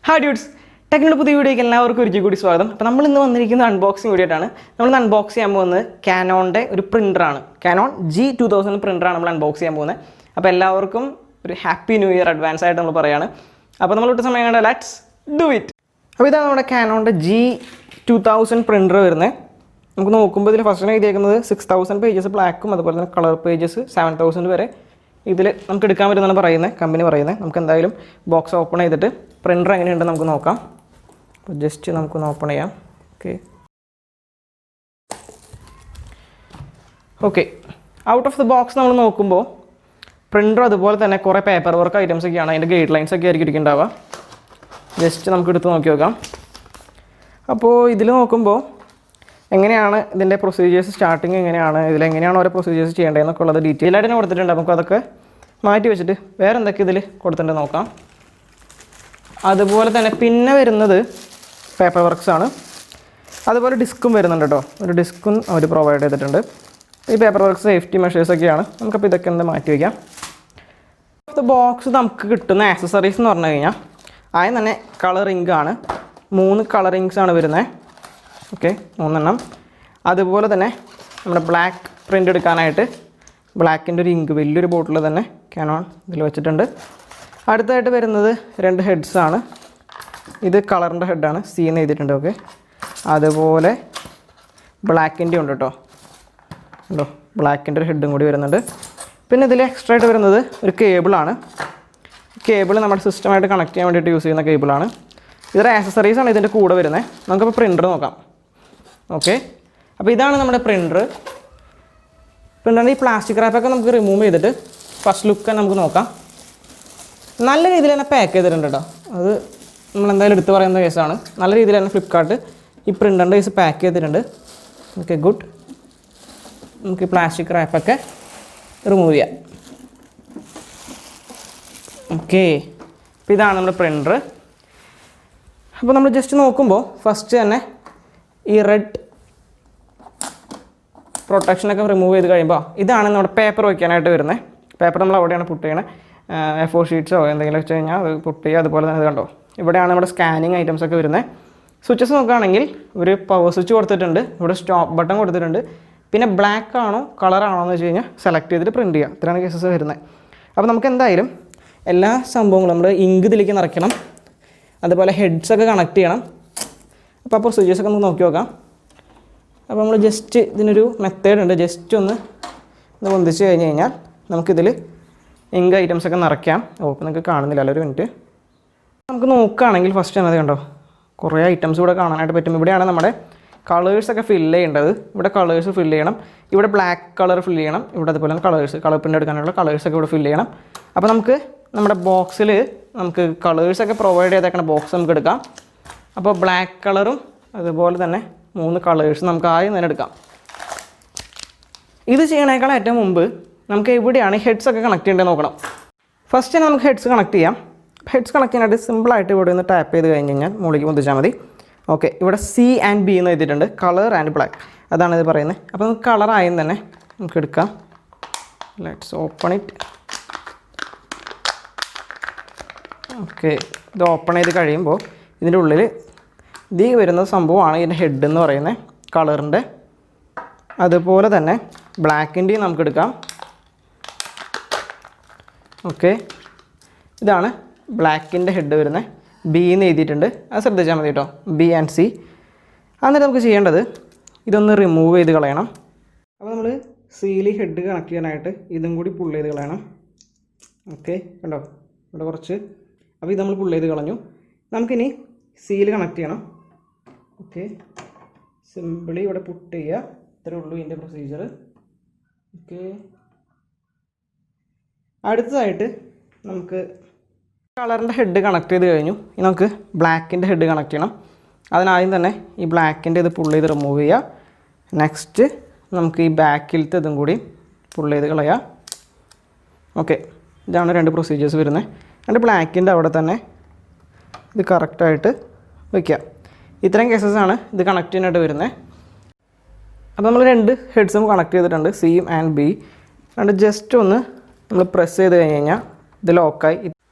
Hi dudes! Technical video is welcome. Now, we will do unboxing video. We will unbox Canon printer. Canon G2000 printer. We will unbox it. Happy New Year advance. Let's do it! This is Canon G2000 printer. We will 6,000 pages black, color pages 7,000. This is the company. We will box open the printer. Just open it. Okay. Out of the box, we will printer and paperwork items and guidelines. Just this procedures starting procedures detail മാറ്റി വെച്ചിട്ട് വേറെ എന്തൊക്കെ ഇതിൽ കൊടുത്തിട്ടുണ്ട് നോക്കാം. അതുപോലെ തന്നെ പിന്നെ വരുന്നത് പേപ്പർ വർക്ക്സ് ആണ്. അതുപോലെ ഡിസ്കും വരുന്നുണ്ട് ട്ടോ. ഒരു ഡിസ്കും അവർ പ്രൊവൈഡ് ചെയ്തിട്ടുണ്ട്. ഈ പേപ്പർ വർക്ക്സ് സേഫ്റ്റി മെഷേഴ്സ് ഒക്കെയാണ്. നമുക്ക് അപ്പോൾ ഇതൊക്കെ ഒന്ന് മാറ്റി വെക്കാം. ഈ ബോക്സ് നമുക്ക് കിട്ടുന്ന ആക്സസറീസ് എന്ന് പറഞ്ഞു കഴിഞ്ഞാൽ ആദ്യം തന്നെ കളറിംഗ് ആണ്. 3 കളറിംഗ്സ് ആണ് വരുന്നത്. ഓക്കേ, 3 എണ്ണം. അതുപോലെ തന്നെ നമ്മുടെ ബ്ലാക്ക് പ്രിന്റ് എടുക്കാനായിട്ട് ബ്ലാക്കിൻ്റെ ഒരു ഇങ്ക് വലിയൊരു ബോട്ടിൽ തന്നെ Canon ഇതിൽ വെച്ചിട്ടുണ്ട്. അടുത്തായിട്ട് വരുന്നത് 2 ഹെഡ്സ് ആണ്. ഇത് കളറിൻ്റെ ഹെഡാണ്, സി എന്ന് എഴുതിയിട്ടുണ്ട്. ഓക്കെ, അതുപോലെ ബ്ലാക്കിൻ്റെ ഉണ്ട് കേട്ടോ. ഉണ്ടോ, ബ്ലാക്കിൻ്റെ ഒരു ഹെഡും കൂടി വരുന്നുണ്ട്. പിന്നെ ഇതിൽ എക്സ്ട്രാ ആയിട്ട് വരുന്നത് ഒരു കേബിളാണ്. കേബിൾ നമ്മുടെ സിസ്റ്റമായിട്ട് കണക്ട് ചെയ്യാൻ വേണ്ടിയിട്ട് യൂസ് ചെയ്യുന്ന കേബിളാണ്. ഇതൊരു ആക്സസറീസാണ് ഇതിൻ്റെ കൂടെ വരുന്നത്. നമുക്കപ്പോൾ പ്രിൻ്റർ നോക്കാം. ഓക്കെ, അപ്പോൾ ഇതാണ് നമ്മുടെ പ്രിൻ്റർ. പ്രിൻ്ററിൻ്റെ ഈ പ്ലാസ്റ്റിക് റാപ്പൊക്കെ നമുക്ക് റിമൂവ് ചെയ്തിട്ട് ഫസ്റ്റ് ലുക്ക് നമുക്ക് നോക്കാം. നല്ല രീതിയിൽ തന്നെ പാക്ക് ചെയ്തിട്ടുണ്ട് കേട്ടോ. അത് നമ്മളെന്തായാലും എടുത്ത് പറയുന്ന കേസാണ്. നല്ല രീതിയിൽ തന്നെ ഫ്ലിപ്കാർട്ട് ഈ പ്രിൻ്ററിൻ്റെ കേസ് പാക്ക് ചെയ്തിട്ടുണ്ട്. Okay, good. നമുക്ക് ഈ പ്ലാസ്റ്റിക് റാപ്പൊക്കെ റിമൂവ് ചെയ്യാം. ഓക്കെ, അപ്പോൾ ഇതാണ് നമ്മുടെ പ്രിൻ്റർ. അപ്പോൾ നമ്മൾ ജസ്റ്റ് നോക്കുമ്പോൾ ഫസ്റ്റ് തന്നെ ഈ റെഡ് പ്രൊട്ടക്ഷനൊക്കെ റിമൂവ് ചെയ്ത് കഴിയുമ്പോൾ ഇതാണ് നമ്മുടെ പേപ്പർ വയ്ക്കാനായിട്ട് വരുന്നത്. പേപ്പർ നമ്മൾ അവിടെയാണ് പുട്ട് ചെയ്യണത്. A4 ഷീറ്റ്സോ എന്തെങ്കിലും വെച്ച് കഴിഞ്ഞാൽ അത് പുട്ട് ചെയ്യുക. അതുപോലെ തന്നെ ഇത് കണ്ടോ, ഇവിടെയാണ് നമ്മുടെ സ്കാനിങ് ഐറ്റംസ് ഒക്കെ വരുന്നത്. സ്വിച്ചസ് നോക്കുകയാണെങ്കിൽ ഒരു പവർ സ്വിച്ച് കൊടുത്തിട്ടുണ്ട്, ഇവിടെ സ്റ്റോപ്പ് ബട്ടൺ കൊടുത്തിട്ടുണ്ട്. പിന്നെ ബ്ലാക്ക് ആണോ കളറാണോ എന്ന് വെച്ച് കഴിഞ്ഞാൽ സെലക്ട് ചെയ്തിട്ട് പ്രിൻറ്റ് ചെയ്യുക. ഇത്രയാണ് കേസസ് വരുന്നത്. അപ്പോൾ നമുക്ക് എന്തായാലും എല്ലാ സംഭവങ്ങളും നമ്മൾ ഇങ്ക് ഇതിലേക്ക് നിറയ്ക്കണം. അതുപോലെ ഹെഡ്സൊക്കെ കണക്ട് ചെയ്യണം. അപ്പോൾ പ്രൊസീജിയേഴ്സൊക്കെ നമുക്ക് നോക്കി നോക്കാം. അപ്പോൾ നമ്മൾ ജസ്റ്റ് ഇതിനൊരു മെത്തേഡ് ഉണ്ട്. ജസ്റ്റ് ഒന്ന് പൊന്തിച്ച് കഴിഞ്ഞ് കഴിഞ്ഞാൽ നമുക്കിതിൽ ഇങ്ക് ഐറ്റംസൊക്കെ നിറയ്ക്കാം. അപ്പോൾ നിങ്ങൾക്ക് കാണുന്നില്ല, ഒരു മിനിറ്റ്. നമുക്ക് നോക്കുകയാണെങ്കിൽ ഫസ്റ്റ് തന്നെ അത് കണ്ടോ, കുറേ ഐറ്റംസ് ഇവിടെ കാണാനായിട്ട് പറ്റും. ഇവിടെയാണ് നമ്മുടെ കളേഴ്സൊക്കെ ഫില്ല് ചെയ്യേണ്ടത്. ഇവിടെ കളേഴ്സ് ഫില്ല് ചെയ്യണം. ഇവിടെ ബ്ലാക്ക് കളർ ഫില്ല് ചെയ്യണം. ഇവിടെ അതുപോലെ തന്നെ കളർ പ്രിൻ്റ് എടുക്കാനുള്ള കളേഴ്സൊക്കെ ഇവിടെ ഫില്ല് ചെയ്യണം. അപ്പോൾ നമുക്ക് നമ്മുടെ ബോക്സിൽ നമുക്ക് കളേഴ്സൊക്കെ പ്രൊവൈഡ് ചെയ്തേക്കുന്ന ബോക്സ് നമുക്ക് എടുക്കാം. അപ്പോൾ ബ്ലാക്ക് കളറും അതുപോലെ തന്നെ 3 കളേഴ്സ് നമുക്ക് ആദ്യം തന്നെ എടുക്കാം. ഇത് ചെയ്യണേക്കാൾ ഏറ്റവും മുമ്പ് നമുക്ക് എവിടെയാണ് ഹെഡ്സൊക്കെ കണക്ട് ചെയ്യേണ്ടത് നോക്കണം. ഫസ്റ്റ് തന്നെ നമുക്ക് ഹെഡ്സ് കണക്ട് ചെയ്യാം. ഹെഡ്സ് കണക്ട് ചെയ്യാനായിട്ട് സിമ്പിളായിട്ട് ഇവിടെ ഒന്ന് ടാപ്പ് ചെയ്ത് കഴിഞ്ഞ് കഴിഞ്ഞാൽ മുകളിലേക്ക് പൊന്തിച്ചാൽ മതി. ഓക്കെ, ഇവിടെ C and B എന്ന് എഴുതിയിട്ടുണ്ട്, കളർ ആൻഡ് ബ്ലാക്ക്. അതാണ് ഇത് പറയുന്നത്. അപ്പോൾ നമുക്ക് കളറായും തന്നെ നമുക്ക് എടുക്കാം. Let's open it. ഓക്കെ, ഇത് ഓപ്പൺ ചെയ്ത് കഴിയുമ്പോൾ ഇതിൻ്റെ ഉള്ളിൽ ഇതിൽ വരുന്ന സംഭവമാണ് ഇതിൻ്റെ ഹെഡ് എന്ന് പറയുന്നത്, കളറിൻ്റെ. അതുപോലെ തന്നെ ബ്ലാക്കിൻ്റെയും നമുക്ക് എടുക്കാം. ഓക്കെ, ഇതാണ് ബ്ലാക്കിൻ്റെ ഹെഡ് വരുന്നത്. B എന്ന് എഴുതിയിട്ടുണ്ട്, അത് ശ്രദ്ധിച്ചാൽ മതി കേട്ടോ, B and C. എന്നിട്ട് നമുക്ക് ചെയ്യേണ്ടത് ഇതൊന്ന് റിമൂവ് ചെയ്ത് കളയണം. അപ്പോൾ നമ്മൾ സീലി ഹെഡ് കണക്ട് ചെയ്യാനായിട്ട് ഇതും കൂടി പുള്ള് ചെയ്ത് കളയണം. ഓക്കെ, കണ്ടോ ഇവിടെ കുറച്ച്. അപ്പോൾ ഇത് നമ്മൾ പുള്ള് ചെയ്ത് കളഞ്ഞു. നമുക്കിനി സീൽ കണക്ട് ചെയ്യണം. ഓക്കെ, സിമ്പിളി ഇവിടെ പുട്ട് ചെയ്യുക. ഇത്രയേ ഉള്ളൂ ഇതിൻ്റെ പ്രൊസീജിയർ. ഓക്കെ, അടുത്തതായിട്ട് നമുക്ക് കളറിൻ്റെ ഹെഡ് കണക്ട് ചെയ്ത് കഴിഞ്ഞു. ഇനി നമുക്ക് ബ്ലാക്കിൻ്റെ ഹെഡ് കണക്ട് ചെയ്യണം. അതിനാദ്യം തന്നെ ഈ ബ്ലാക്കിൻ്റെ ഇത് പുള്ള് ചെയ്ത് റിമൂവ് ചെയ്യുക. നെക്സ്റ്റ് നമുക്ക് ഈ ബാക്കിലത്തെ ഇതും കൂടി പുള്ള് ചെയ്ത് കളയുക. ഓക്കെ, ഇതാണ് 2 പ്രൊസീജിയേഴ്സ് വരുന്നത്. രണ്ട് ബ്ലാക്കിൻ്റെ അവിടെ തന്നെ ഇത് കറക്റ്റായിട്ട് വയ്ക്കുക. ഇത്രയും കേസസാണ് ഇത് കണക്ട് ചെയ്യാനായിട്ട് വരുന്നത്. അപ്പോൾ നമ്മൾ 2 ഹെഡ്സും കണക്ട് ചെയ്തിട്ടുണ്ട്, C and B. രണ്ട് ജസ്റ്റ് ഒന്ന് നമ്മൾ പ്രസ് ചെയ്ത് കഴിഞ്ഞ് കഴിഞ്ഞാൽ ഇത് ലോക്കായി.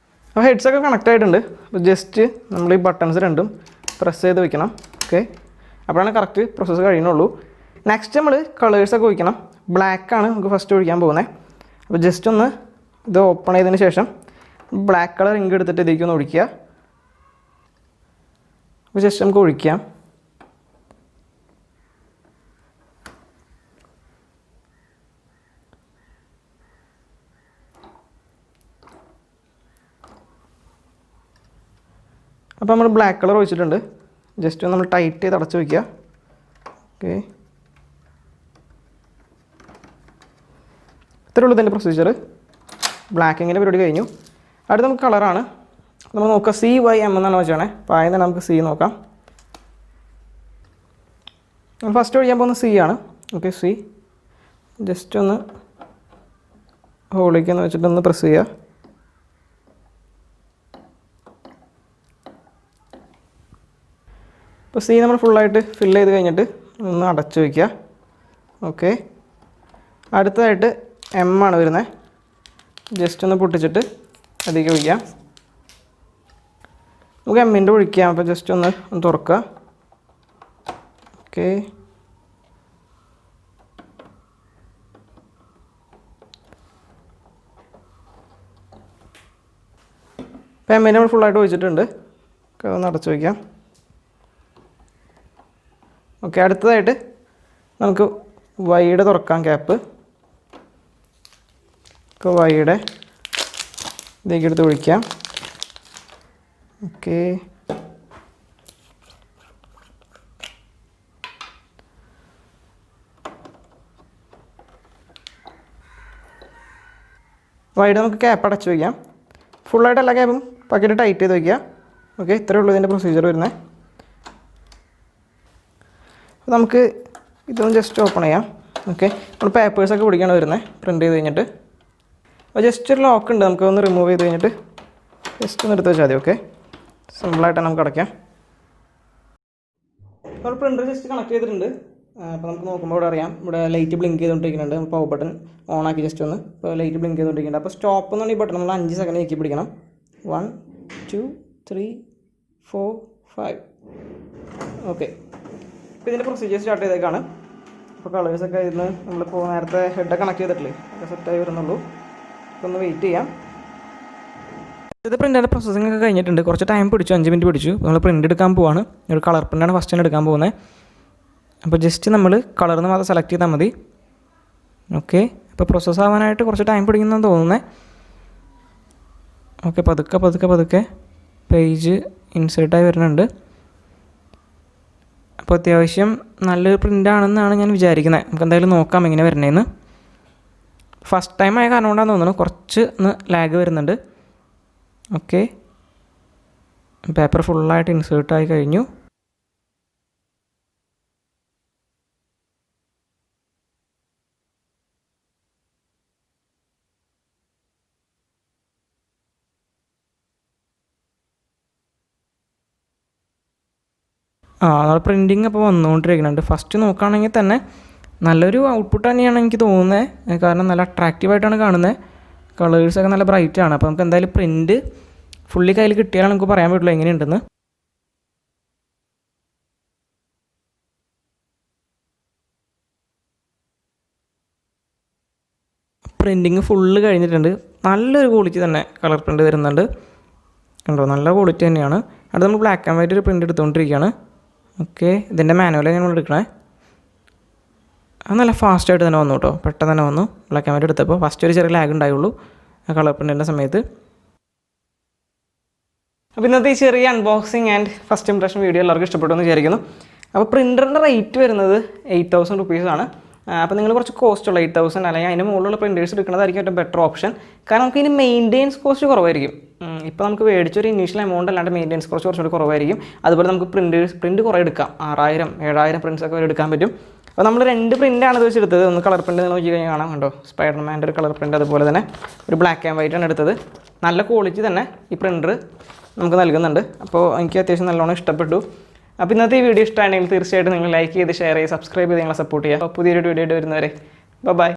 അപ്പോൾ ഹെഡ്സൊക്കെ കണക്റ്റ് ആയിട്ടുണ്ട്. അപ്പോൾ ജസ്റ്റ് നമ്മൾ ഈ ബട്ടൺസ് രണ്ടും പ്രസ് ചെയ്ത് വെക്കണം. ഓക്കെ, അപ്പോഴാണ് കറക്റ്റ് പ്രോസസ്സ് കഴിയുന്നുള്ളൂ. നെക്സ്റ്റ് നമ്മൾ കളേഴ്സൊക്കെ ഒഴിക്കണം. ബ്ലാക്കാണ് നമുക്ക് ഫസ്റ്റ് ഒഴിക്കാൻ പോകുന്നത്. അപ്പോൾ ജസ്റ്റ് ഒന്ന് ഇത് ഓപ്പൺ ചെയ്തതിന് ശേഷം ബ്ലാക്ക് കളർ ഇങ്ക് എടുത്തിട്ട് ഇതിലേക്കൊന്ന് ഒഴിക്കുക. അപ്പോൾ ജസ്റ്റ് നമുക്ക് ഒഴിക്കാം. അപ്പോൾ നമ്മൾ ബ്ലാക്ക് കളർ ഒഴിച്ചിട്ടുണ്ട്. ജസ്റ്റ് നമ്മൾ ടൈറ്റ് ചെയ്ത് അടച്ച് വയ്ക്കുക. ഓക്കെ, ഇത്രയേ ഉള്ളൂ ഇതിൻ്റെ പ്രൊസീജിയർ. ബ്ലാക്കിങ്ങിൻ്റെ പരിപാടി കഴിഞ്ഞു. അടുത്ത നമുക്ക് കളറാണ്. നമ്മൾ നോക്കുക CYM എന്നാണ് വെച്ചാണേ. അപ്പോൾ ആദ്യം തന്നെ നമുക്ക് C നോക്കാം. നമ്മൾ ഫസ്റ്റ് ഒഴിക്കാൻ പോകുന്ന C ആണ്. ഓക്കെ, C ജസ്റ്റ് ഒന്ന് ഹോളിലേക്കൊന്ന് വെച്ചിട്ടൊന്ന് പ്രസ് ചെയ്യുക. അപ്പോൾ C നമ്മൾ ഫുള്ളായിട്ട് ഫില്ല് ചെയ്ത് കഴിഞ്ഞിട്ട് ഒന്ന് അടച്ചു വയ്ക്കുക. ഓക്കെ, അടുത്തതായിട്ട് M ആണ് വരുന്നത്. ജസ്റ്റ് ഒന്ന് പൊട്ടിച്ചിട്ട് അതിലേക്ക് ഒഴിക്കാം. നമുക്ക് എമ്മിൻ്റെ ഒഴിക്കാം. അപ്പോൾ ജസ്റ്റ് ഒന്ന് തുറക്കുക. ഓക്കെ, അപ്പോൾ എമ്മിൻ്റെ നമ്മൾ ഫുള്ളായിട്ട് ഒഴിച്ചിട്ടുണ്ട്. ഒന്ന് അടച്ചു വയ്ക്കാം. ഓക്കെ, അടുത്തതായിട്ട് നമുക്ക് വൈയുടെ തുറക്കാം ക്യാപ്പ്. വൈയുടെ ഇതിലേക്ക് എടുത്ത് ഒഴിക്കാം. ഓക്കെ, വൈഡ് നമുക്ക് ക്യാപ്പ് അടച്ച് വയ്ക്കാം. ഫുള്ളായിട്ട് എല്ലാ ക്യാപ്പും പക്കറ്റ് ടൈറ്റ് ചെയ്ത് വയ്ക്കുക. ഓക്കെ, ഇത്രയേ ഉള്ളൂ ഇതിൻ്റെ പ്രൊസീജിയർ വരുന്നത്. അപ്പോൾ നമുക്ക് ഇതൊന്ന് ജസ്റ്റ് ഓപ്പൺ ചെയ്യാം. ഓക്കെ, നമ്മൾ പേപ്പേഴ്സൊക്കെ പിടിക്കാണ് വരുന്നത് പ്രിൻറ്റ് ചെയ്ത് കഴിഞ്ഞിട്ട്. അപ്പോൾ ജസ്റ്റ് ഒരു ലോക്ക് ഉണ്ട്, നമുക്ക് ഒന്ന് റിമൂവ് ചെയ്ത് കഴിഞ്ഞിട്ട് ജസ്റ്റ് ഒന്ന് എടുത്ത് വെച്ചാൽ മതി. ഓക്കെ, സിമ്പിളായിട്ട് നമുക്ക് അടയ്ക്കാം. അപ്പോൾ പ്രിൻ്റർ ജസ്റ്റ് കണക്ട് ചെയ്തിട്ടുണ്ട്. അപ്പോൾ നമുക്ക് നോക്കുമ്പോൾ ഇവിടെ അറിയാം, ഇവിടെ ലൈറ്റ് ബ്ലിങ്ക് ചെയ്തുകൊണ്ടിരിക്കുന്നുണ്ട്. പവർ ബട്ടൺ ഓൺ ആക്കി ജസ്റ്റ് ഒന്ന് ഇപ്പോൾ ലൈറ്റ് ബ്ലിങ്ക് ചെയ്തുകൊണ്ടിരിക്കുന്നുണ്ട്. അപ്പോൾ സ്റ്റോപ്പ് എന്നാണ് ഈ ബട്ടൺ നമ്മൾ 5 സെക്കൻഡ് ഞെക്കി പിടിക്കണം. 1 2 3 4 5. ഓക്കെ, ഇപ്പോൾ ഇതിൻ്റെ പ്രൊസീജിയർ സ്റ്റാർട്ട് ചെയ്തേക്കാണ്. അപ്പോൾ കളേഴ്സൊക്കെ ഇന്ന് നമ്മളിപ്പോൾ നേരത്തെ ഹെഡ് കണക്ട് ചെയ്തിട്ടില്ലേ, ഒക്കെ സെറ്റായി വരുന്നുള്ളൂ. ഒന്ന് വെയിറ്റ് ചെയ്യാം. ഇത് പ്രിൻ്റിൻ്റെ പ്രോസസ്സിംഗ് ഒക്കെ കഴിഞ്ഞിട്ടുണ്ട്. കുറച്ച് ടൈം പിടിച്ചു, 5 മിനിറ്റ് പിടിച്ചു. നമ്മൾ പ്രിൻ്റ് എടുക്കാൻ പോവാണ്. ഒരു കളർ പ്രിൻ്റാണ് ഫസ്റ്റ് തന്നെ എടുക്കാൻ പോകുന്നത്. അപ്പോൾ ജസ്റ്റ് നമ്മൾ കളറിന് മാത്രം സെലക്ട് ചെയ്താൽ മതി. ഓക്കെ, അപ്പോൾ പ്രോസസ്സ് ആവാനായിട്ട് കുറച്ച് ടൈം പിടിക്കുന്നതെന്ന് തോന്നുന്നത്. ഓക്കെ, പതുക്കെ പതുക്കെ പതുക്കെ പേജ് ഇൻസേർട്ടായി വരുന്നുണ്ട്. അപ്പോൾ അത്യാവശ്യം നല്ലൊരു പ്രിൻ്റാണെന്നാണ് ഞാൻ വിചാരിക്കുന്നത്. നമുക്ക് എന്തായാലും നോക്കാം എങ്ങനെ വരണേന്ന്. ഫസ്റ്റ് ടൈം ആയ കാരണം കൊണ്ടാണെന്ന് തോന്നുന്നു കുറച്ച് ഒന്ന് ലാഗ് വരുന്നുണ്ട്. ഓക്കെ, പേപ്പർ ഫുള്ളായിട്ട് ഇൻസേർട്ടായി കഴിഞ്ഞു. നമ്മൾ പ്രിൻറ്റിങ് അപ്പോൾ വന്നുകൊണ്ടിരിക്കുന്നുണ്ട്. ഫസ്റ്റ് നോക്കുകയാണെങ്കിൽ തന്നെ നല്ലൊരു ഔട്ട്പുട്ട് തന്നെയാണ് എനിക്ക് തോന്നുന്നത്. കാരണം നല്ല അട്രാക്റ്റീവായിട്ടാണ് കാണുന്നത്. കളേഴ്സൊക്കെ നല്ല ബ്രൈറ്റാണ്. അപ്പോൾ നമുക്ക് എന്തായാലും പ്രിൻറ്റ് ഫുള്ളി കയ്യിൽ കിട്ടിയാൽ നമുക്ക് പറയാൻ പറ്റുള്ളൂ എങ്ങനെയുണ്ടെന്ന്. പ്രിൻറ്റിങ് ഫുള്ള് കഴിഞ്ഞിട്ടുണ്ട്. നല്ലൊരു ക്വാളിറ്റി തന്നെ കളർ പ്രിൻ്റ് വരുന്നുണ്ട്. കണ്ടോ, നല്ല ക്വാളിറ്റി തന്നെയാണ്. അടുത്ത് നമ്മൾ ബ്ലാക്ക് ആൻഡ് വൈറ്റ് ഒരു പ്രിൻ്റ് എടുത്തുകൊണ്ടിരിക്കുകയാണ്. ഓക്കെ, ഇതിൻ്റെ മാനുവലാണ് നമ്മൾ എടുക്കണേ. അത് നല്ല ഫാസ്റ്റായിട്ട് തന്നെ വന്നു കേട്ടോ, പെട്ടെന്ന് തന്നെ വന്നു. ബ്ലാക്ക് ആൻഡ് വൈറ്റ് എടുത്തപ്പോൾ ഫസ്റ്റ് ഒരു ചെറിയ ലാഗ് ഉണ്ടായുള്ളൂ ആ കളർ പ്രിൻറ്റിൻ്റെ സമയത്ത്. അപ്പോൾ ഇന്നത്തെ ഈ ചെറിയ unboxing and first impression video എല്ലാവർക്കും ഇഷ്ടപ്പെട്ടു എന്ന് വിചാരിക്കുന്നു. അപ്പോൾ പ്രിൻ്ററിൻ്റെ റേറ്റ് വരുന്നത് 8,000 റുപ്പീസാണ്. അപ്പോൾ നിങ്ങൾ കുറച്ച് കോസ്റ്റുള്ള 8,000 അല്ലെങ്കിൽ അതിന് മുകളിലുള്ള പ്രിൻറ്റേഴ്സ് എടുക്കുന്നതായിരിക്കും ഏറ്റവും ബെറ്റർ ഓപ്ഷൻ. കാരണം നമുക്ക് ഇതിന് മെയിൻ്റെനൻസ് കോസ്റ്റ് കുറവായിരിക്കും. ഇപ്പോൾ നമുക്ക് മേടിച്ചൊരു ഇനീഷ്യൽ എമൗണ്ട് അല്ലാണ്ട് മെയിൻ്റെനൻസ് കോസ്റ്റ് കുറച്ചുകൂടി കുറവായിരിക്കും. അതുപോലെ നമുക്ക് പ്രിൻറ്റ് കുറേ എടുക്കാം. 6,000 7,000 പ്രിൻറ്റ്സൊക്കെ വരെ എടുക്കാൻ പറ്റും. അപ്പോൾ നമ്മൾ 2 പ്രിൻ്റാണ് ഇത് വെച്ചെടുത്തത്. ഒന്ന് കളർ പ്രിൻറ്റ് നോക്കി കഴിഞ്ഞാൽ കാണാം, കണ്ടോ, സ്പൈഡർമാൻ്റെ ഒരു കളർ പ്രിൻറ്റ്, അതുപോലെ തന്നെ ഒരു ബ്ലാക്ക് ആൻഡ് വൈറ്റ് ആണ് എടുത്തത്. നല്ല ക്വാളിറ്റി തന്നെ ഈ പ്രിൻ്റർ നമുക്ക് നൽകുന്നുണ്ട്. അപ്പോൾ എനിക്ക് അത്യാവശ്യം നല്ലോണം ഇഷ്ടപ്പെട്ടു. അപ്പോൾ ഇന്നത്തെ ഈ വീഡിയോ ഇഷ്ടമാണെങ്കിൽ തീർച്ചയായിട്ടും നിങ്ങൾ ലൈക്ക് ചെയ്ത് ഷെയർ ചെയ്ത് സബ്സ്ക്രൈബ് ചെയ്ത് നിങ്ങളെ സപ്പോർട്ട് ചെയ്യുക. അപ്പോൾ പുതിയൊരു വീഡിയോ ആയിട്ട് വരുന്നവരെ ബൈ.